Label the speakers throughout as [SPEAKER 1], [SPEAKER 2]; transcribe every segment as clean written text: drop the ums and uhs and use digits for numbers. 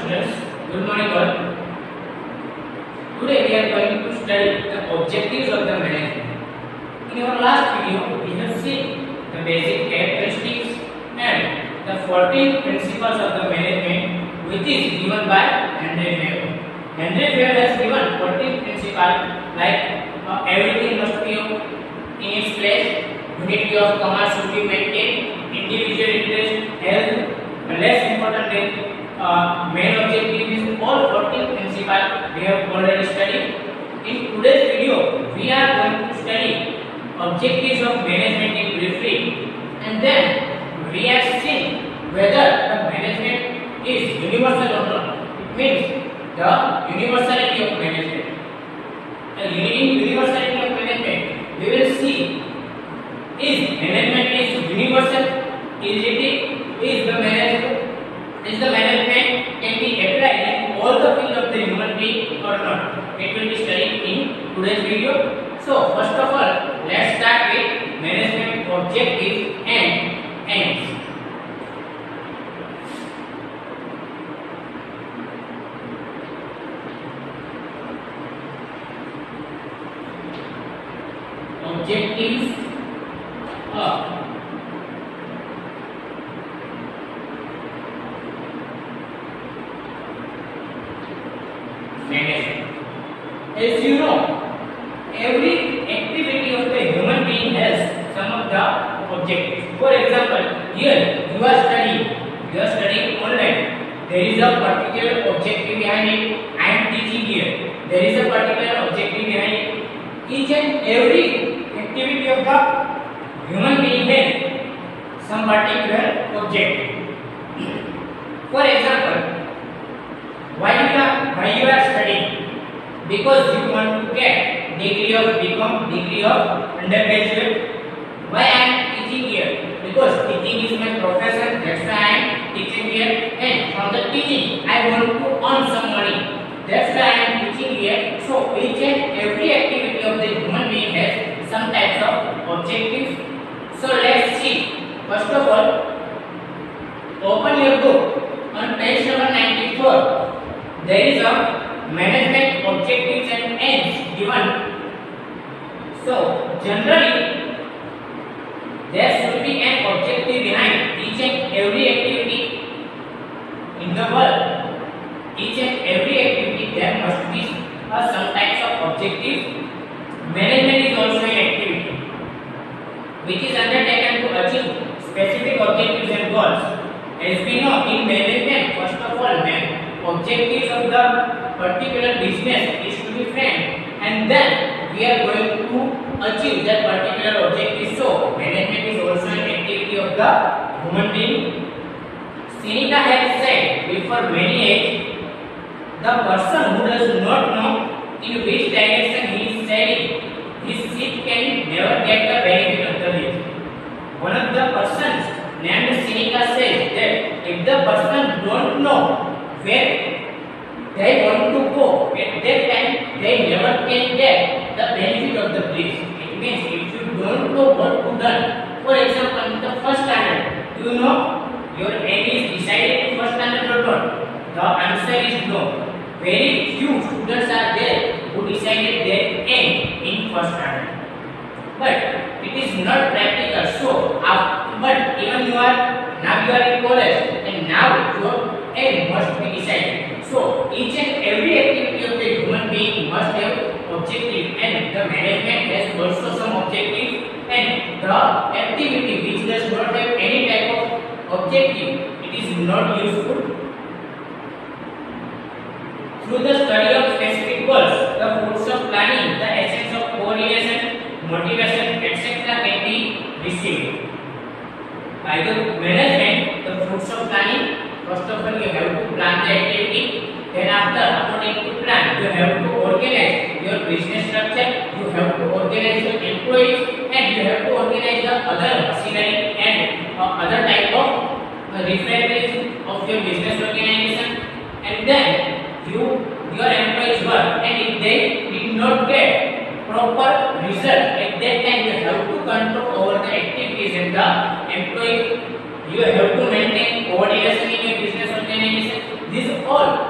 [SPEAKER 1] students, good morning all. Today we are going to study the objectives of the management. In our last video, we have seen the basic characteristics and the 14 principles of the management, which is given by Henry Fayol. Henry Fayol has given 14 principles like everything must be in its place, unity of command should be maintained, individual interest, health, less important than main objective is all 14 principles we have already studied. In today's video, we are going to study objectives of management in briefly, and then we have seen whether the management is universal or not. It means the universality of management. In universality of management, we will see is management is universal, is the management can be applied in all the field of the human being or not. It will be studied in today's video. So first of all, let's start with management objectives and aims. Objectives of management. As you know, every activity of the human being has some of the objectives. For example, here you are studying online. There is a particular objective behind it. I am teaching here. There is a particular objective behind it. Each and every activity of the human being has some particular objective. For example, why you are studying? Because you want to get degree of BCom, degree of undergraduate. Why I am teaching here? Because teaching is my profession. That's why I am teaching here. And from the teaching, I want to earn some money. That's why I am teaching here. So each and every activity of the human being has some types of objectives. So let's see. First of all, open your book on page number 94. There is a management objectives and aims given. So generally, there should be an objective behind each and every activity in the world. Each and every activity there must be some types of objectives. Management is also an activity which is undertaken to achieve specific objectives and goals. As we know, in management, first of all, objectives of the particular business is to be framed, and then we are going to achieve that particular objective. So management is also an activity of the human being. Seneca has said before many age, the person who does not know in which direction he is sailing, his ship can never get the benefit of the wind. One of the persons named Seneca says that if the person don't know where they want to go, at that time they never can get the benefit of the breeze. It means if you don't know what to do, for example, in the first standard, you know your aim is decided in first standard or not? The answer is no. Very few students are there who decided their aim in first standard. But it is not practical. So, but even you are in college, and now your aim must be decided. So each and every activity of the human being must have objective, and the management has also some objective, and the activity which does not have any type of objective, it is not useful. Through the study of specific goals, the fruits of planning, the essence of coordination, motivation, etc. can be received. By the management, the fruits of planning, first of all you have to plan the activity, then after according to plan you have to organize your business structure, you have to organize your employees, and you have to organize the other machinery and other type of refineries of your business organization, and then your employees work, and if they did not get proper result, at that time you have to control over the activities and the employees. You have to maintain coordination in your business organization. These all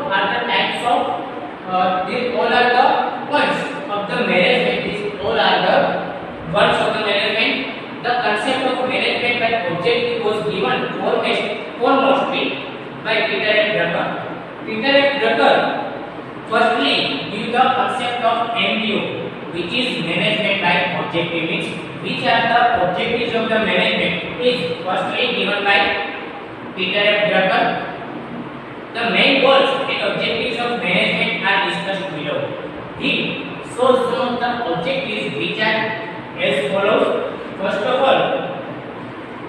[SPEAKER 1] works of the management. The concept of management by objective was given foremostly by Peter and Drucker. Peter and Drucker firstly give the concept of MBO, which is management by objective. Means which are the objectives of the management is firstly given by Peter and Drucker. The main goals and objectives of management are discussed below. He shows some of the objectives which are as follows. First of all,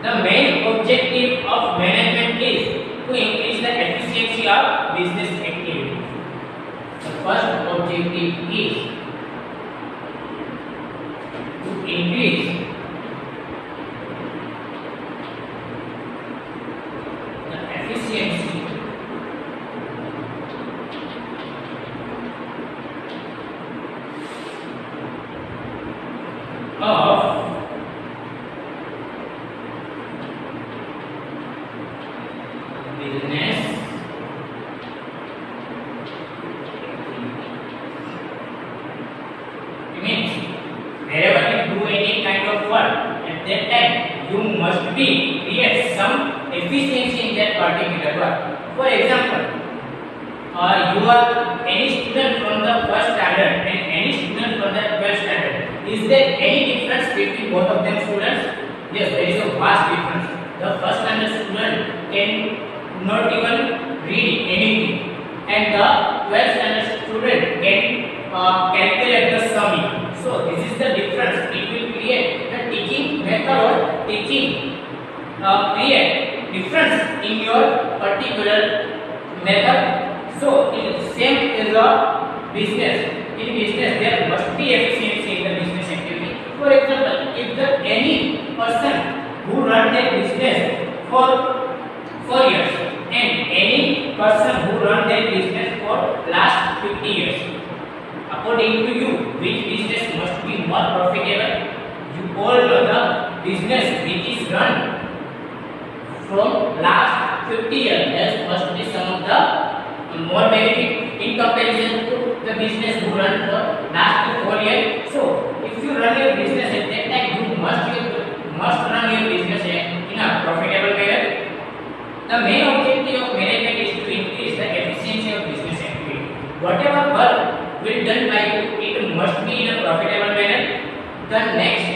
[SPEAKER 1] the main objective of management is to increase the efficiency of business activity. The first objective is to increase the efficiency of business. It means wherever you do any kind of work, at that time you must be create some efficiency in that particular work. For example, you are any student from the first standard and any student from the 12th standard. Is there any difference between both of them students? Yes, there is a vast difference. The first standard student can not even read anything, and the 12th standard student can calculate the summing. So this is the difference. It will create the teaching method or teaching create difference in your particular method. So it is same as a business. In business there must be efficiency in the business activity. For example, if any person who run their business for 4 years and any person who run their business for last 50 years, according to you, which business must be more profitable? You all know the business which is run from last 50 years, there must be some of the more benefit in comparison to the business who run for last 4 years. So if you run your business at that time, you must run your business in a profitable manner. The main objective of management is to increase the efficiency of business activity. Whatever work will done by you, it must be in a profitable manner. The next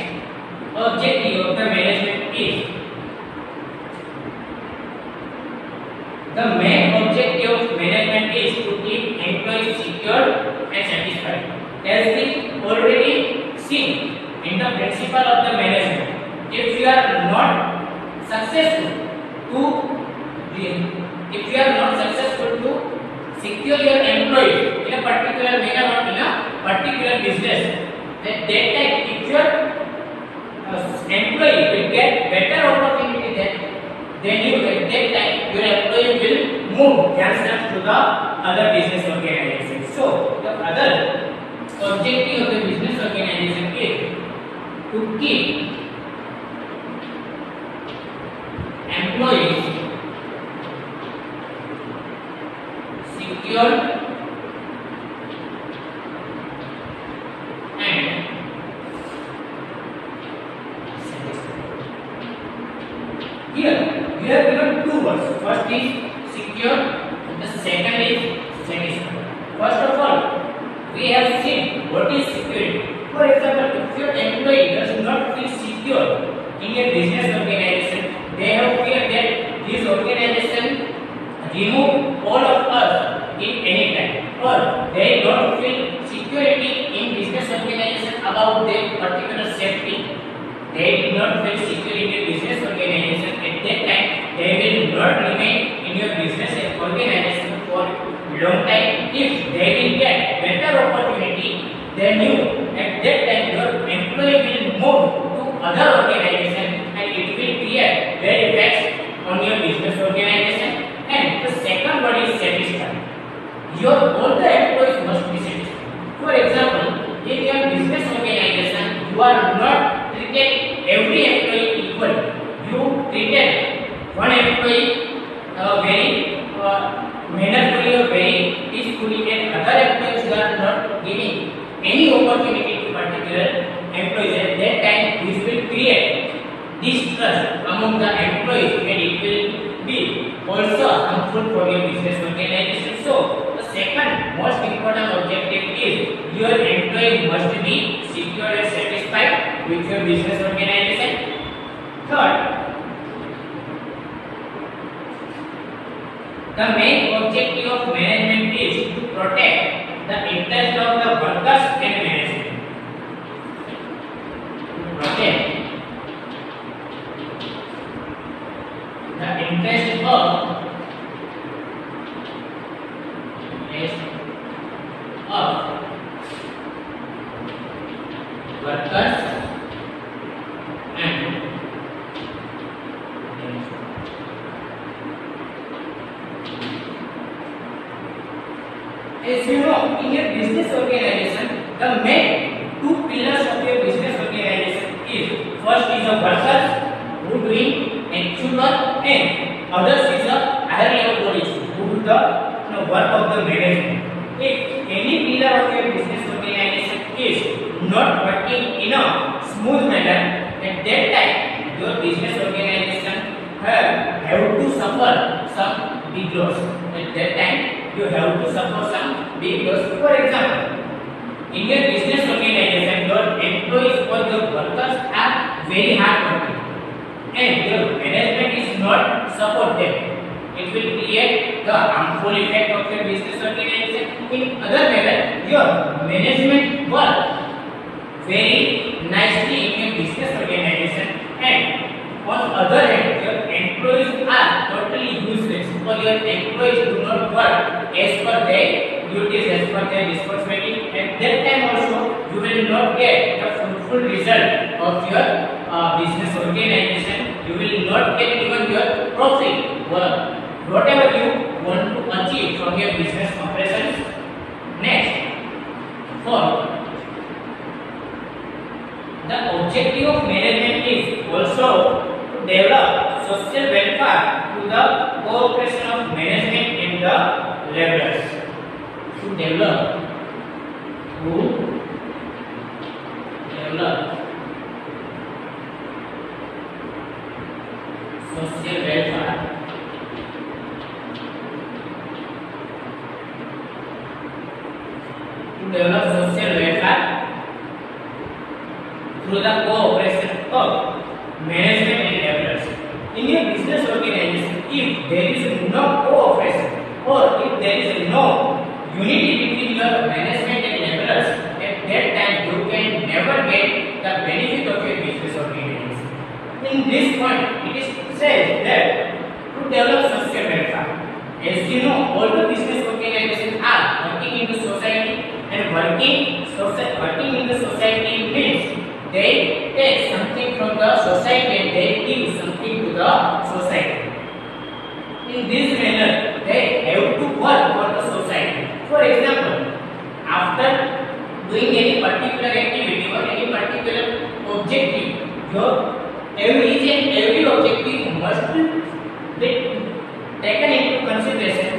[SPEAKER 1] objective of the management is the main objective of management is to keep employees secure and satisfied. As we already seen in the principle of the management, if you are not successful to secure your employees in a particular manner or in a particular business, at that time if your employee will get better opportunity then you at that time your employee will move themselves to the other business organization. So the other objective of the business organization is to keep employees secure and here we have given two words. First is secure, the second is satisfied. First of all, we have seen what is security. For example, if your employee does not feel secure in your business organization, they have fear that this organization remove all of us in any time, or they don't feel security in business organization about their particular safety. They do not feel secure in your business organization. At that time, they will not remain in your business organization for long time. If they will get better opportunity than you, at that time your employee will move to other organization and it will create bad effects on your business organization. And the second one is satisfied. All the employees must be satisfied. For example, in your business organization, you are not treated every employee equally. You treated one employee among the employees, and it will be also harmful for your business organization. So the second most important objective is your employees must be secure and satisfied with your business organization. Third, the main objective of management is to protect the interest of the workers and management. To protect the interest of workers and as you know, in your business organization, the main two pillars of your business organization is first is the workers who doing actual work, and others is the higher level bodies who do the work of the management. If any pillar of your business organization is not working in a smooth manner, at that time your business organization have to suffer some big loss. At that time you have to suffer some big loss. For example, in your business organization, your employees or your workers are very hard working, and your management is not support them. It will create the harmful effect of your business organization. In other manner, your management work very nicely in your business organization, and on other hand, your employees are totally useless, or your employees do not work as per their duties, as per their responsibility. At that time also, you will not get the fruitful result of your business organization. You will not get even your profit, whatever you want to achieve from your business operations. Next, fourth, the objective of management is also to develop social welfare through the cooperation of management and the laborers. To develop social welfare through the cooperation of management and laborers. In your business organization, if there is no cooperation or if there is no unity between your management and laborers, at that time you can never get the benefit of your business organization. In this point, it is said that to develop social welfare, as you know, all the business organizations are working in the society, and working in the society means they take something from the society and they give something to the society. In this manner, they have to work for the society. For example, after doing any particular activity or any particular objective, every objective must be taken into consideration.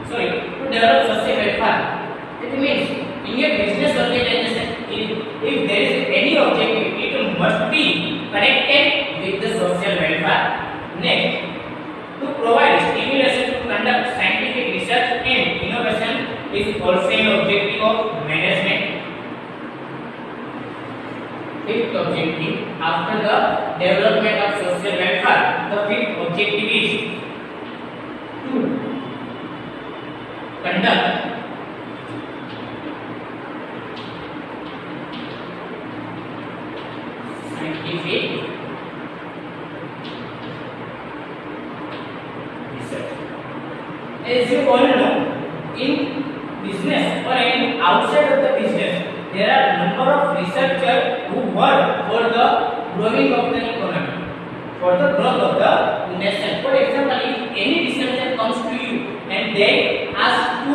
[SPEAKER 1] To develop social welfare, it means in your business organization, if there is any objective, it must be connected with the social welfare. Next, to provide stimulation to conduct scientific research and innovation is also an objective of management. Fifth objective, after the development of social welfare, the fifth objective is to conduct scientific research. As you all know, in business or in outside of the business, there are number of researchers who work for the growing of the economy, for the growth of the nation. For example, if any researcher comes to you and they ask to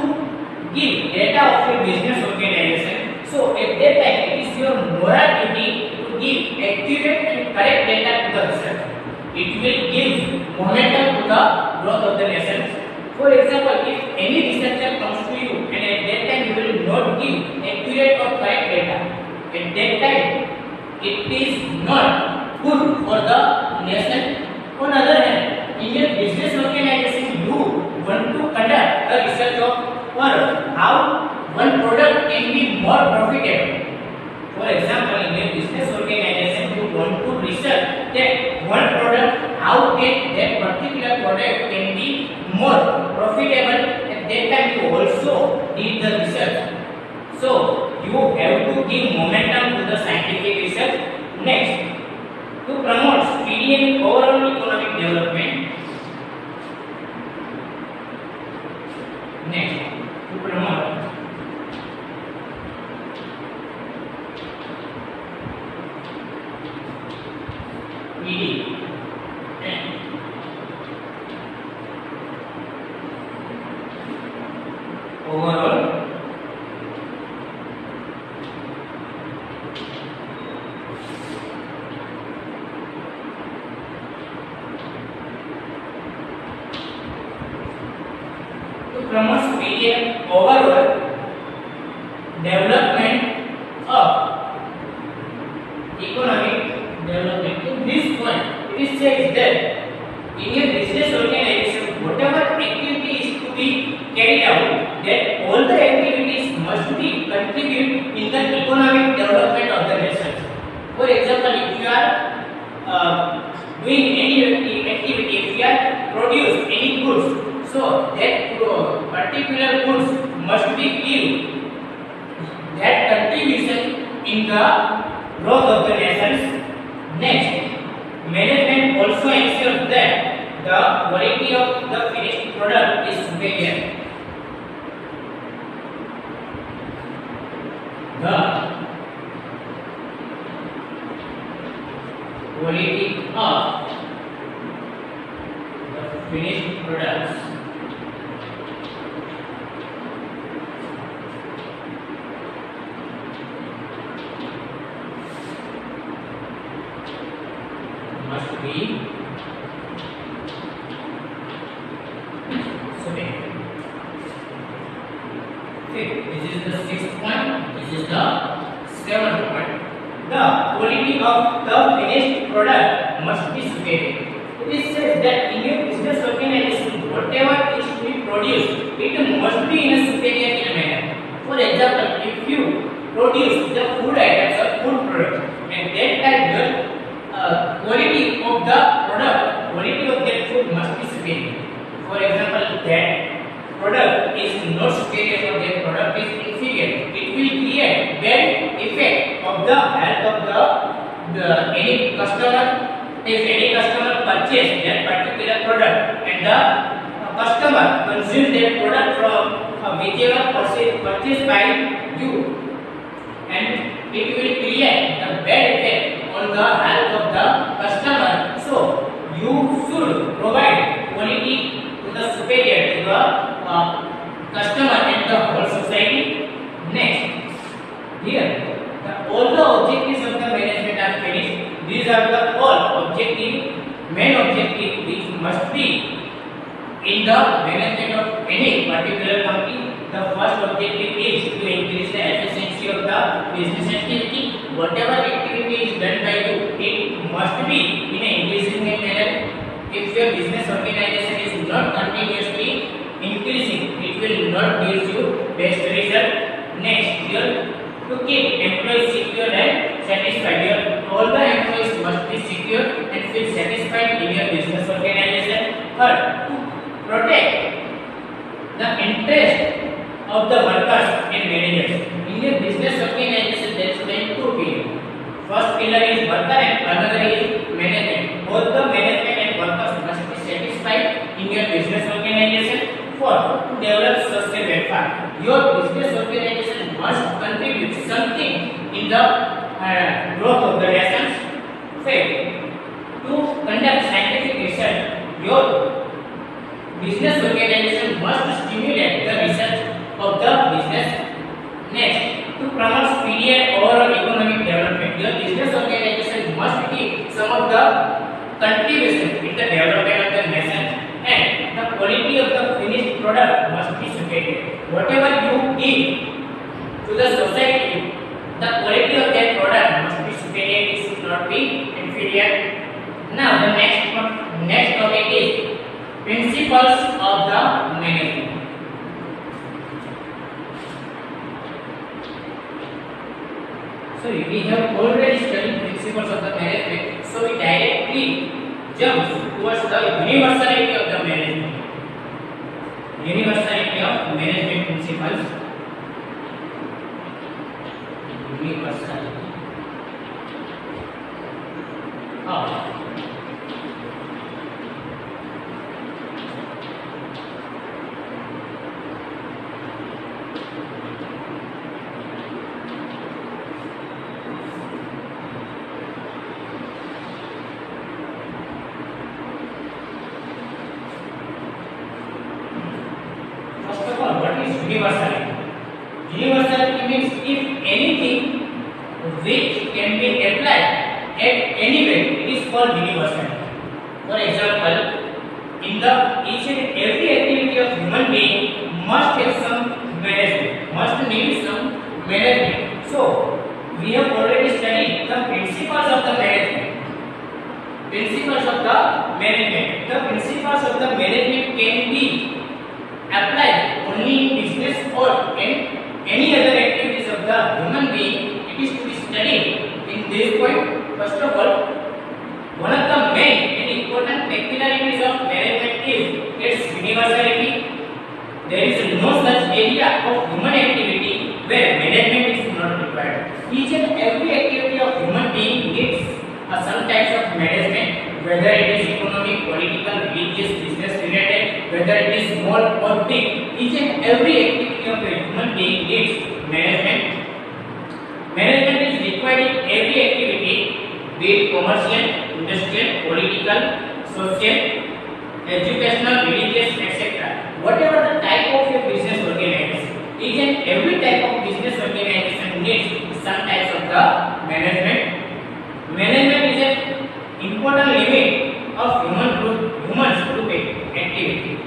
[SPEAKER 1] give data of your business organization, so at that time it is your moral duty to give accurate and correct data to the researcher. It will give momentum to the growth of the nation. For example, if any researcher comes to you and at that time you will not give accurate or correct data, at that time it is not good for the nation On other hand, in your business organization, you want to conduct a research of or how one product can be more profitable. For example, in your business organization, you want to research that one product, how that particular product can be more profitable. At that time, you also did the research. So you have to give momentum to the scientific research. Next, to promote speedy and overall economic development. Next, to promote speedy and overall promotes speedy and overall development of economic development. In this point, it is said that in your business organization, whatever activity is to be carried out, that all the activities must be contribute in the economic development of the nation. For example, if you are doing any activity, if you are produce any goods, so that particular goods must be give that contribution in the growth of the nations. Next, management also ensures that the quality of the finished product is superior. The quality of the finished products must be superior. Okay, this is the sixth point. This is the seventh point. The quality of the finished product must be superior. It says that in your business organization, whatever is to be produced, it must be in a superior manner. For example, if you produce the food items or food products, and that time your quality of the product, quality of that food must be superior. For example, that product is not superior or that product is inferior, it will create bad effect of the health of the any customer. If any customer purchase that particular product and the customer consume that product from whichever purchased by you, and it will create the bad effect on the health of the customer. So you should provide quality to the superior to the customer and the whole society. Next, here all the objectives of the management are finished. These are the all main objective which must be in the management of any particular company. The first objective is to increase the efficiency of the business activity. Whatever activity is done by you, it must be in an increasing manner. If your business organization is not continuously increasing, it will not give you best result. Next, to keep employees secure and satisfied. All the employees must be secure and feel satisfied in your business organization. Third, to protect the interest of the workers and managers. In your business organization, there is main two pillars. First pillar is worker and another is management. Both the management and workers must be satisfied in your business organization. Fourth, to develop social welfare. Your business organization must contribute something in the growth of the nations. Fifth, to conduct scientific research. Your business organization must stimulate the research of the business. Next, to promote speedy and overall economic development. Your business organization must give some of the contribution in the development of the nation, and the quality of the finished product must be superior. Whatever you give to the society, the quality of that product must be superior, it should not be inferior. Now the next next topic is principles of the management. So we have already studied principles of the management. So we directly jump towards the universality of the management. Universality of management principles. Universality. First of all, what is universality? Universality means if anything which can be applied at anywhere, it is called universality. For example, in the each and every activity of human being must have some management, must need some management. So we have already studied the principles of the management. Principles of the management. The principles of the management can be applied only in business or in any other activities of the human being. It is to be studied in this point. First of all, one of the main and important peculiarities of management is its universality. There is no such area of human activity where management is not required. Each and every activity of human being needs some types of management, whether it is economic, political, religious, business related, whether it is small or big. Each and every activity of a human being needs management. Management is required in every activity, be it commercial, industrial, political, social, educational, religious, etc. Whatever the type of your business organization, each and every type of business organization needs some types of the management. Management is an important limit of humans group activity.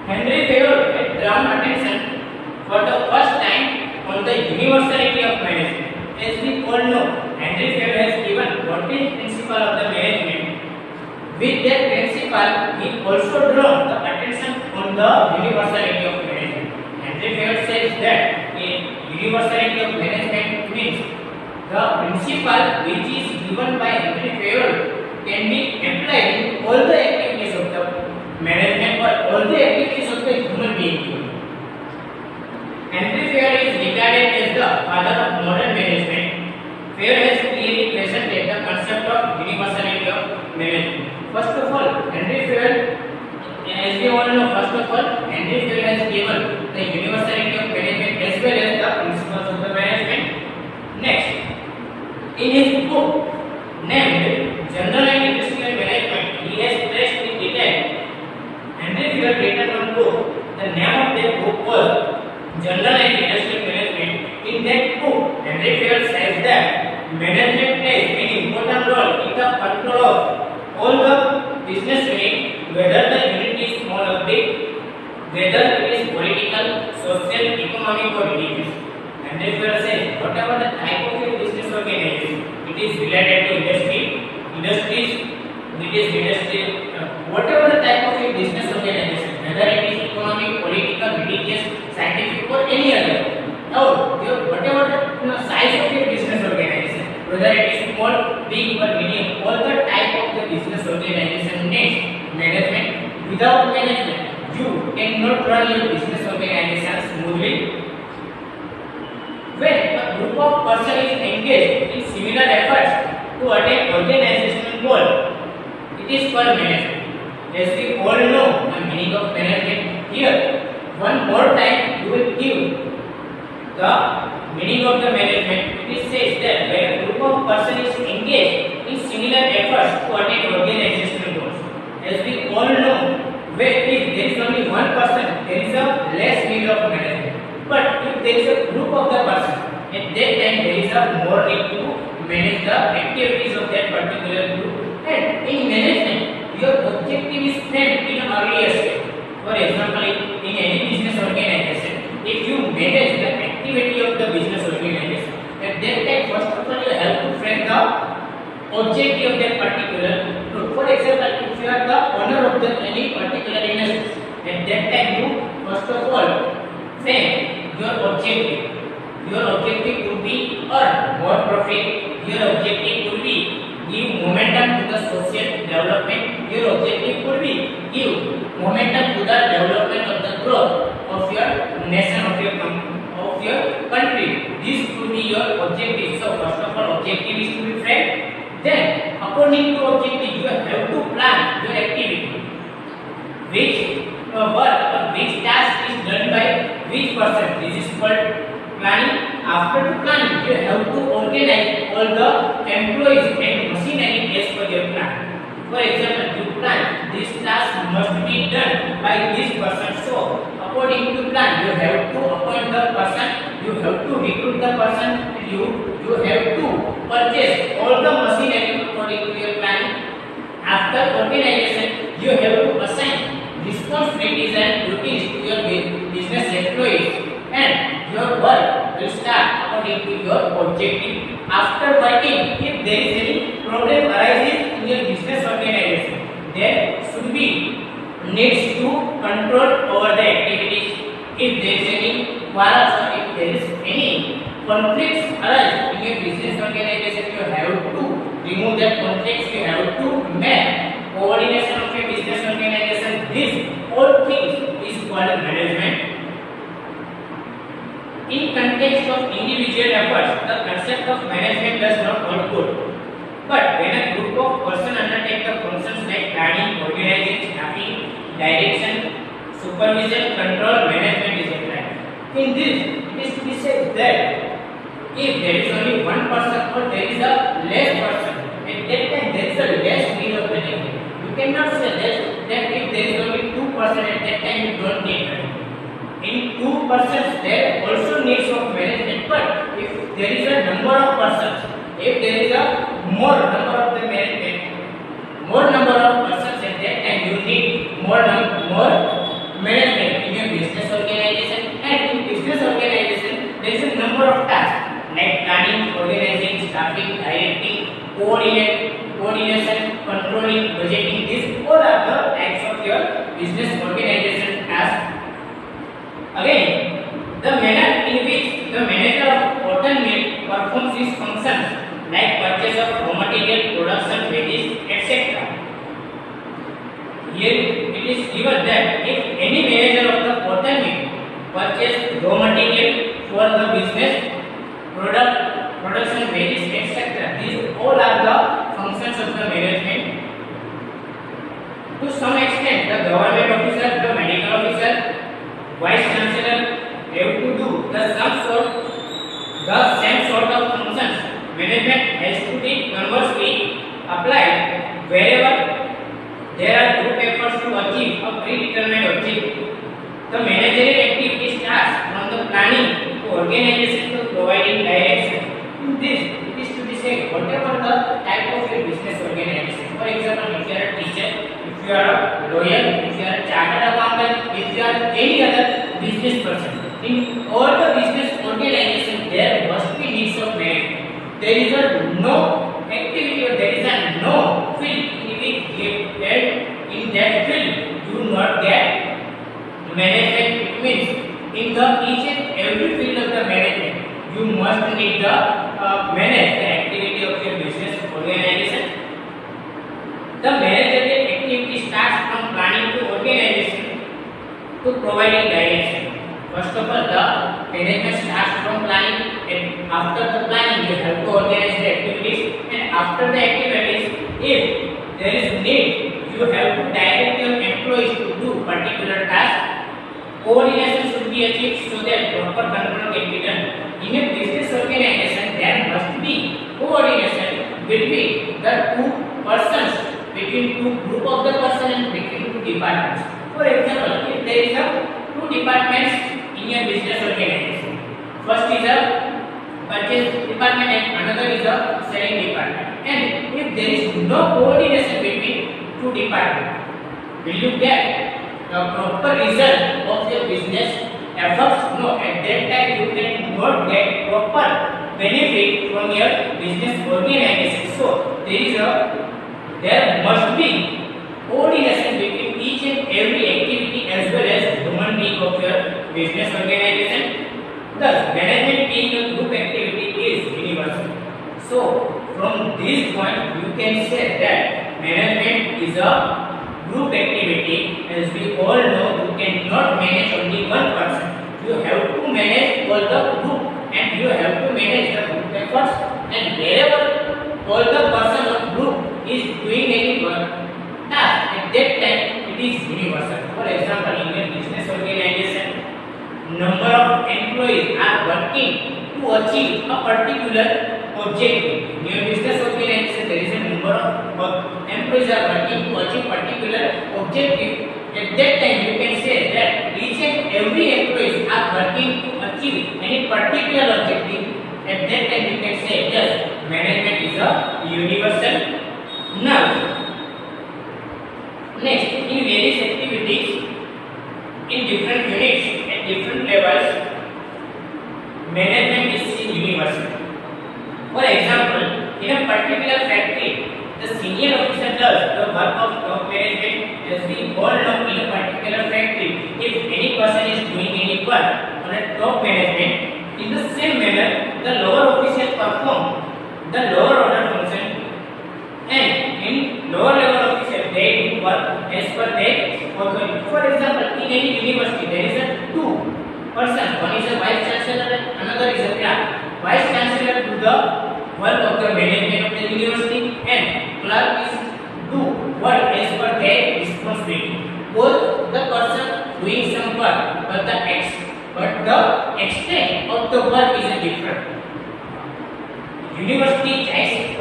[SPEAKER 1] Henry Fayol had drawn attention for the first time on the universality of management. As we all know, Henry Fayol has given 14 principles of the management. With that principle, he also drawn the attention on the universality of management. Henry Fayol says that universality of management means the principle which is given by Henry Fayol can be applied in all the activities of the management or all the activities of the human being. Henry Fayol is regarded as the father of modern management. Fayol has clearly presented the concept of universality of management. First of all, Henry Fayol, as we all know, Henry Fayol has given the universality of management as well as the principles of the management. Next, in his book named General and Industrial Management, he has stressed in detail. Henry Fayol written one book. The name of that book was General and Industrial Management. In that book, Henry Fayol says that management plays an important role in the control of all the business units, whether the unit is small or big, whether it is political, social, economic or religious. Henry Fayol says whatever the type of your business organization, it is related to whatever the type of your business organization, whether it is economic, political, religious, scientific or any other. Now, whatever the size of your business organization, whether it is small, big or medium, all the type of the business organization needs management. Without management, you cannot run your business organization smoothly. When a group of persons is engaged in similar efforts to attain organizational goal, it is called management. As we all know the meaning of management, here one more time you will give the meaning of the management. It says that when a group of persons is engaged in similar efforts to attain organizational goals. As we all know, if there is only one person, there is a less need of management. But if there is a group of the person, at that time there is a more need to manage the activities of that particular group. And in management, your objective is framed in an earlier stage. For example, in any business organization, if you manage the activity of the business organization, at that time first of all you have to frame the objective of that particular group. For For example, if you are the owner of the any particular industry, at that time you first of all frame your objective. Your objective could be earn more profit. Your objective could be give momentum to the social development. Your objective could be give momentum to the development of the growth of your nation, of your country. This could be your objective. So first of all, objective is to be framed. Then according to objective, you have to plan your activity. Which work or which task is done by which person. This is called planning. After the planning, you have to organize all the employees and machinery as per your plan. For example, you plan this task must be done by this person. So according to plan, you have to appoint the person, you have to recruit the person, you have to purchase all the machinery according to your planning. After organization, you have to assign responsibilities and duties to your business employees, and your work will start according to your objective. After working, if there is any problem arises in your business organization, there should be needs to control over the activities. If there is any quarrels or if there is any conflicts arise in your business organization, you have to remove that conflicts. You have to make coordination of your business organization. This all things is called management. In context of individual efforts, the concept of management does not hold good. But when a group of persons undertake the functions like planning, organizing, staffing, direction, supervision, control, management is applied. In this, it is to be said that if there is only one person or there is a less person, at that time there is a less need of management. You cannot say that if there is only 2 persons at that time you don't need management. In 2 persons there also needs of management, but if there is a number of persons, if there is a more number of the management, more number of persons at that time you need more management in your business organization. And in business organization there is a number of tasks like planning, organizing, staffing, directing, coordination, controlling, budgeting. These all are the types of your business organization tasks. Again, the manner in which the manager of cotton mill performs his functions like purchase of raw material, production, wages, etc. Here it is given that if any manager of the cotton mill purchase raw material for the business, production, wages, etc. These all are the functions of the management. To some extent, the government officer, the medical officer, Vice Chancellor have to do the same sort of functions. Management has to be conversely applied wherever there are group efforts to achieve a predetermined objective. The managerial activity starts from the planning to organization to providing direction. In this, it is to be said whatever the type of your business organization. For example, if you are a teacher, if you are a lawyer, if you are a chartered accountant, if you are any other business person, in all the business organization there must be needs of management. There is no activity or there is no field in in that field you do not get management. It means in the each and every field of the management you must need the manage the activity of your business organization. The managerial activity starts from planning to organization to providing direction. First of all, the management starts from planning, and after the planning you have to organize the activities, and after the activities, if there is need, you have to direct your employees to do particular task. Coordination should be achieved so that proper control can be done. In a business organization, there must be coordination between the two persons, between two group of the person and between two departments. For example, if there is a two departments in your business organization, first is a purchase department and another is a selling department, and if there is no coordination between two departments, will you get the proper result of your business efforts? No, at that time you cannot get proper benefit from your business organization. So there there must be coordination between each and every activity as well as human being of your business organization. Thus, management being a group activity is universal. So, from this point, you can say that management is a group activity. As we all know, you cannot manage only one person. You have to manage all the group, and you have to manage the group efforts. And wherever all the person of group is doing any work task, at that time it is universal. For example, in a business organization, number of employees are working to achieve a particular objective. In your business organization, there is a number of employees are working to achieve particular objective. At that time, you can say that each and every employees are working to achieve any particular objective. At that time, you can say yes, management is a universal. Now, next, in various activities, in different units, at different levels, management is universal. For example, in a particular factory, the senior officer does the work of top management. As we all know, in a particular factory, if any person is doing any work on a top management, in the same manner, the lower officials perform the lower order function, and in lower level officials they do work as per their authority. For example, in any university, there is a two person. One is a vice chancellor, another is a clerk. Vice chancellor do the work of the management of the university, and clerk is do work as per their responsibility. Both the person doing some work, but the extent of the work is different. University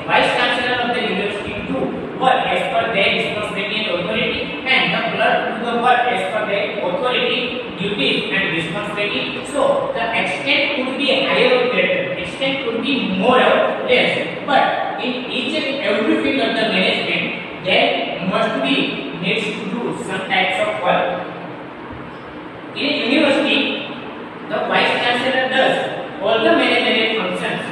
[SPEAKER 1] vice chancellor of the university do work as per their responsibility and authority, and the clerk do the work as per their authority, duties and responsibility. So the extent could be higher or greater, extent could be more or less, but in each and every field of the management, there must be needs to do some types of work. In a university, the vice chancellor does all the managerial functions,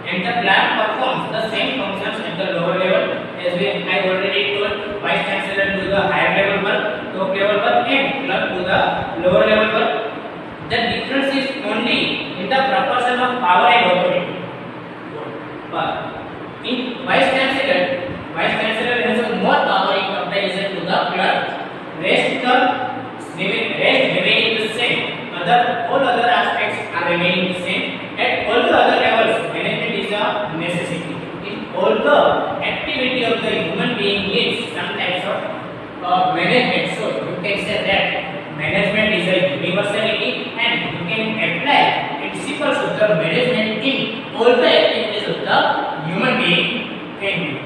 [SPEAKER 1] and the clerk performs the same functions at the lower level. As I already told, vice chancellor do the higher level work, top level work, and clerk do the lower level work. The difference is only in the proportion of power and authority. In vice chancellor has a more power in comparison to the clerk. Rest remaining the same. All other aspects are remaining the same. At all the other levels, management is a necessity. In all the activity of the human being needs some types of management. So you can say that management is a universality, and you can apply principles of the management in all the activities of the human being. Thank you.